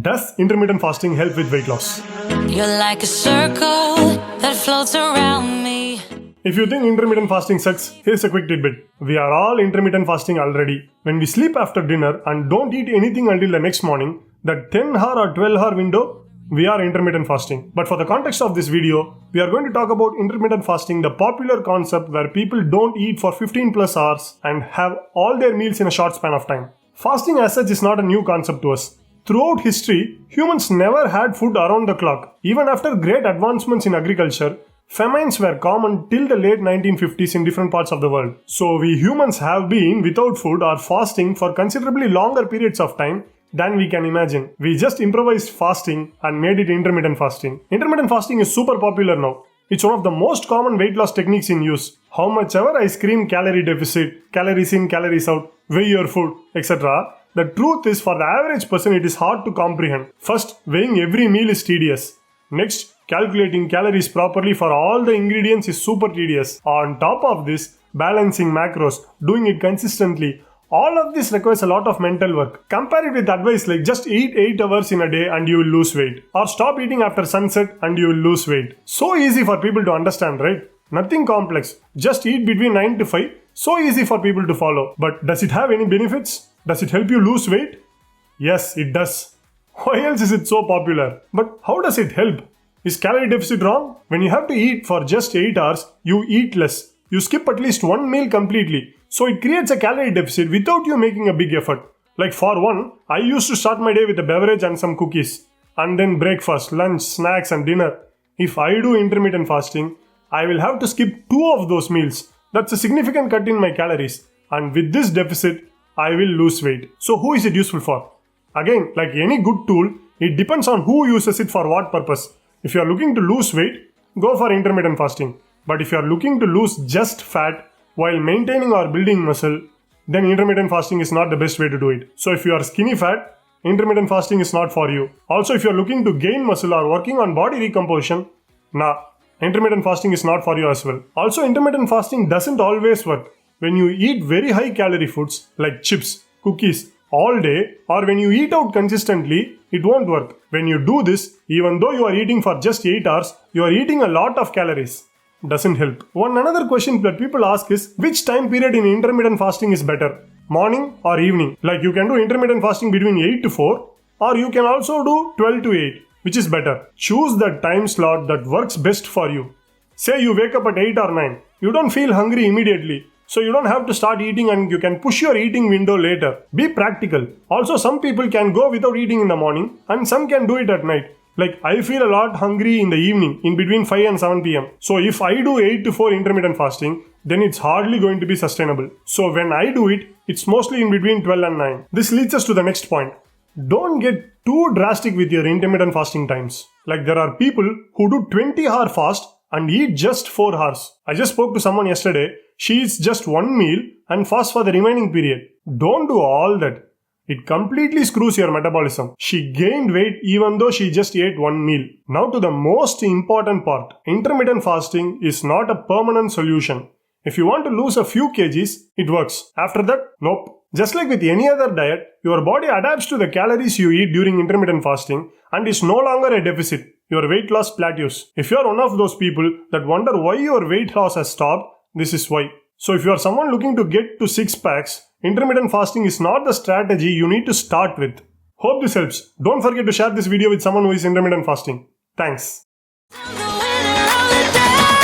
Does intermittent fasting help with weight loss? You're like a circle that floats around me. If you think intermittent fasting sucks, here's a quick tidbit. We are all intermittent fasting already. When we sleep after dinner and don't eat anything until the next morning, that 10-hour or 12-hour window, we are intermittent fasting. But for the context of this video, we are going to talk about intermittent fasting, the popular concept where people don't eat for 15 plus hours and have all their meals in a short span of time. Fasting as such is not a new concept to us. Throughout history, humans never had food around the clock. Even after great advancements in agriculture, famines were common till the late 1950s in different parts of the world. So we humans have been without food or fasting for considerably longer periods of time than we can imagine. We just improvised fasting and made it intermittent fasting. Intermittent fasting is super popular now. It's one of the most common weight loss techniques in use. How much ever I scream calorie deficit, calories in, calories out, weigh your food, etc. The truth is, for the average person, it is hard to comprehend. First, weighing every meal is tedious. Next, calculating calories properly for all the ingredients is super tedious. On top of this, balancing macros, doing it consistently, all of this requires a lot of mental work. Compare it with advice like just eat 8 hours in a day and you will lose weight. Or stop eating after sunset and you will lose weight. So easy for people to understand, right? Nothing complex. Just eat between 9 to 5. So easy for people to follow. But does it have any benefits? Does it help you lose weight? Yes, it does. Why else is it so popular? But how does it help? Is calorie deficit wrong? When you have to eat for just 8 hours, you eat less. You skip at least one meal completely. So it creates a calorie deficit without you making a big effort. Like for one, I used to start my day with a beverage and some cookies. And then breakfast, lunch, snacks and dinner. If I do intermittent fasting, I will have to skip 2 of those meals. That's a significant cut in my calories. And with this deficit, I will lose weight. So who is it useful for? Again, like any good tool, it depends on who uses it for what purpose. If you are looking to lose weight, go for intermittent fasting. But if you are looking to lose just fat while maintaining or building muscle, then intermittent fasting is not the best way to do it. So if you are skinny fat, intermittent fasting is not for you. Also, if you are looking to gain muscle or working on body recomposition, intermittent fasting is not for you as well. Also, intermittent fasting doesn't always work. When you eat very high calorie foods like chips, cookies all day, or when you eat out consistently, it won't work. When you do this, even though you are eating for just 8 hours, you are eating a lot of calories. Doesn't help. Another question that people ask is, which time period in intermittent fasting is better? Morning or evening? Like you can do intermittent fasting between 8 to 4, or you can also do 12 to 8. Which is better? Choose the time slot that works best for you. Say you wake up at 8 or 9. You don't feel hungry immediately. So you don't have to start eating and you can push your eating window later. Be practical. Also, some people can go without eating in the morning and some can do it at night. Like I feel a lot hungry in the evening in between 5 and 7 p.m. So if I do 8 to 4 intermittent fasting, then it's hardly going to be sustainable. So when I do it, it's mostly in between 12 and 9. This leads us to the next point. Don't get too drastic with your intermittent fasting times. Like there are people who do 20-hour fast and eat just 4 hours. I just spoke to someone yesterday. She eats just one meal and fasts for the remaining period. Don't do all that. It completely screws your metabolism. She gained weight even though she just ate one meal. Now to the most important part. Intermittent fasting is not a permanent solution. If you want to lose a few kgs, it works. After that, nope. Just like with any other diet, your body adapts to the calories you eat during intermittent fasting and is no longer a deficit. Your weight loss plateaus. If you are one of those people that wonder why your weight loss has stopped, this is why. So if you are someone looking to get to 6 packs, intermittent fasting is not the strategy you need to start with. Hope this helps. Don't forget to share this video with someone who is intermittent fasting. Thanks. I'm the winner of the day.